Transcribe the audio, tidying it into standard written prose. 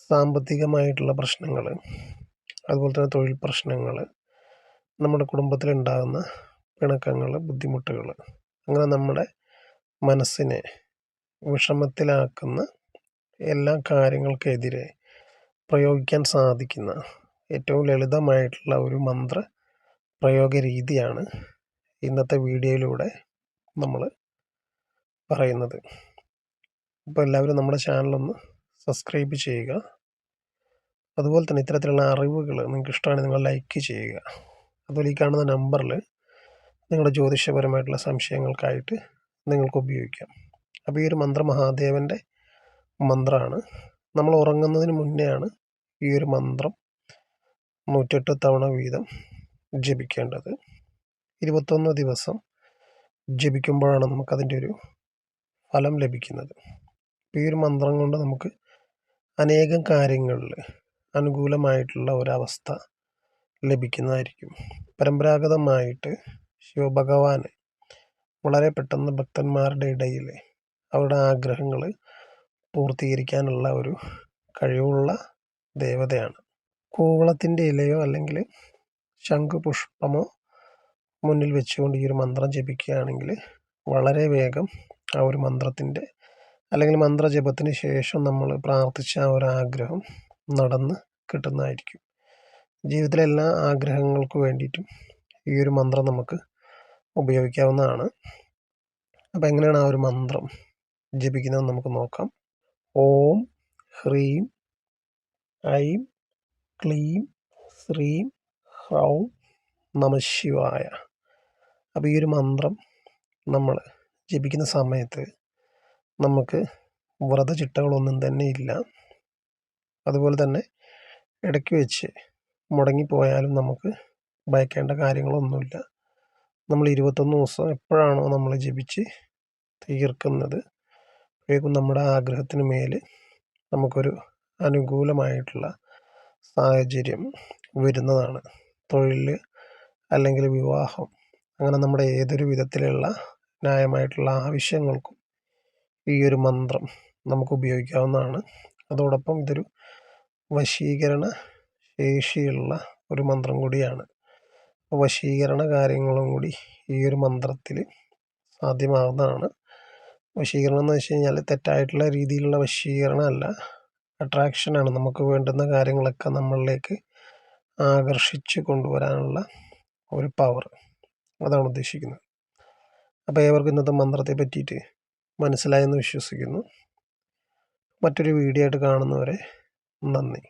സാമ്പത്തികമായിട്ടുള്ള പ്രശ്നങ്ങൾ, അതുപോലെ തന്നെ തൊഴിൽ പ്രശ്നങ്ങൾ, നമ്മുടെ കുടുംബത്തിലുണ്ടാകുന്ന പിണക്കങ്ങൾ, ബുദ്ധിമുട്ടുകൾ, അങ്ങനെ നമ്മുടെ മനസ്സിനെ വിഷമത്തിലാക്കുന്ന എല്ലാ കാര്യങ്ങൾക്കെതിരെ പ്രയോഗിക്കാൻ സാധിക്കുന്ന ഏറ്റവും ലളിതമായിട്ടുള്ള ഒരു മന്ത്ര പ്രയോഗ രീതിയാണ് ഇന്നത്തെ വീഡിയോയിലൂടെ നമ്മൾ പറയുന്നത്. അപ്പോൾ എല്ലാവരും നമ്മുടെ ചാനലൊന്ന് സബ്സ്ക്രൈബ് ചെയ്യുക. അതുപോലെ തന്നെ ഇത്തരത്തിലുള്ള അറിവുകൾ നിങ്ങൾക്ക് ഇഷ്ടമാണെങ്കിൽ നിങ്ങൾ ലൈക്ക് ചെയ്യുക. അതുപോലെ ഈ കാണുന്ന നമ്പറിൽ നിങ്ങളുടെ ജ്യോതിഷപരമായിട്ടുള്ള സംശയങ്ങൾക്കായിട്ട് നിങ്ങൾക്ക് ഉപയോഗിക്കാം. അപ്പോൾ ഈ ഒരു മന്ത്രം മഹാദേവൻ്റെ മന്ത്രമാണ്. നമ്മൾ ഉറങ്ങുന്നതിന് മുന്നെയാണ് ഈ ഒരു മന്ത്രം 108 തവണ വീതം ജപിക്കേണ്ടത്. 21 ദിവസം ജപിക്കുമ്പോഴാണ് നമുക്കതിൻ്റെ ഒരു ഫലം ലഭിക്കുന്നത്. ഈ ഒരു മന്ത്രം കൊണ്ട് നമുക്ക് അനേകം കാര്യങ്ങളിൽ അനുകൂലമായിട്ടുള്ള ഒരവസ്ഥ ലഭിക്കുന്നതായിരിക്കും. പരമ്പരാഗതമായിട്ട് ശിവഭഗവാന് വളരെ പെട്ടെന്ന് ഭക്തന്മാരുടെ ഇടയിൽ അവരുടെ ആഗ്രഹങ്ങൾ പൂർത്തീകരിക്കാനുള്ള ഒരു കഴിവുള്ള ദേവതയാണ്. കൂവളത്തിൻ്റെ ഇലയോ അല്ലെങ്കിൽ ശംഖുപുഷ്പമോ മുന്നിൽ വെച്ചുകൊണ്ട് ഈ ഒരു മന്ത്രം ജപിക്കുകയാണെങ്കിൽ വളരെ വേഗം ആ ഒരു മന്ത്രത്തിൻ്റെ അല്ലെങ്കിൽ മന്ത്രജപത്തിന് ശേഷം നമ്മൾ പ്രാർത്ഥിച്ച ആ ഒരു ആഗ്രഹം നടന്ന് കിട്ടുന്നതായിരിക്കും. ജീവിതത്തിലെ എല്ലാ ആഗ്രഹങ്ങൾക്ക് വേണ്ടിയിട്ടും ഈ ഒരു മന്ത്രം നമുക്ക് ഉപയോഗിക്കാവുന്നതാണ്. അപ്പോൾ എങ്ങനെയാണ് ആ ഒരു മന്ത്രം ജപിക്കുന്നത് നമുക്ക് നോക്കാം. ഓം ഹ്രീം ഐം ക്ലീം ശ്രീം ഹ്രൗം നമഃശിവായ. അപ്പോൾ ഈ ഒരു മന്ത്രം നമ്മൾ ജപിക്കുന്ന സമയത്ത് നമുക്ക് വ്രതചിട്ടകളൊന്നും തന്നെ ഇല്ല. അതുപോലെ തന്നെ ഇടയ്ക്ക് വെച്ച് മുടങ്ങിപ്പോയാലും നമുക്ക് ഭയക്കേണ്ട കാര്യങ്ങളൊന്നുമില്ല. നമ്മൾ 21 ദിവസം എപ്പോഴാണോ നമ്മൾ ജപിച്ച് തീർക്കുന്നത് അപ്പോഴേക്കും നമ്മുടെ ആഗ്രഹത്തിന് മേൽ നമുക്കൊരു അനുകൂലമായിട്ടുള്ള സാഹചര്യം വരുന്നതാണ്. തൊഴിൽ അല്ലെങ്കിൽ വിവാഹം, അങ്ങനെ നമ്മുടെ ഏതൊരു വിധത്തിലുള്ള ന്യായമായിട്ടുള്ള ആവശ്യങ്ങൾക്കും ഈ ഒരു മന്ത്രം നമുക്ക് ഉപയോഗിക്കാവുന്നതാണ്. അതോടൊപ്പം ഇതൊരു വശീകരണ ശേഷിയുള്ള ഒരു മന്ത്രം കൂടിയാണ്. വശീകരണ കാര്യങ്ങളും കൂടി ഈ ഒരു മന്ത്രത്തിൽ സാധ്യമാകുന്നതാണ്. വശീകരണം എന്ന് വെച്ച് കഴിഞ്ഞാൽ തെറ്റായിട്ടുള്ള രീതിയിലുള്ള വശീകരണമല്ല, അട്രാക്ഷനാണ്. നമുക്ക് വേണ്ടുന്ന കാര്യങ്ങളൊക്കെ നമ്മളിലേക്ക് ആകർഷിച്ച് കൊണ്ടുവരാനുള്ള ഒരു പവർ, അതാണ് ഉദ്ദേശിക്കുന്നത്. അപ്പോൾ ഏവർക്കും ഇന്നത്തെ മന്ത്രത്തെ പറ്റിയിട്ട് മനസ്സിലായെന്ന് വിശ്വസിക്കുന്നു. മറ്റൊരു വീഡിയോ ആയിട്ട് കാണുന്നവരെ നന്ദി.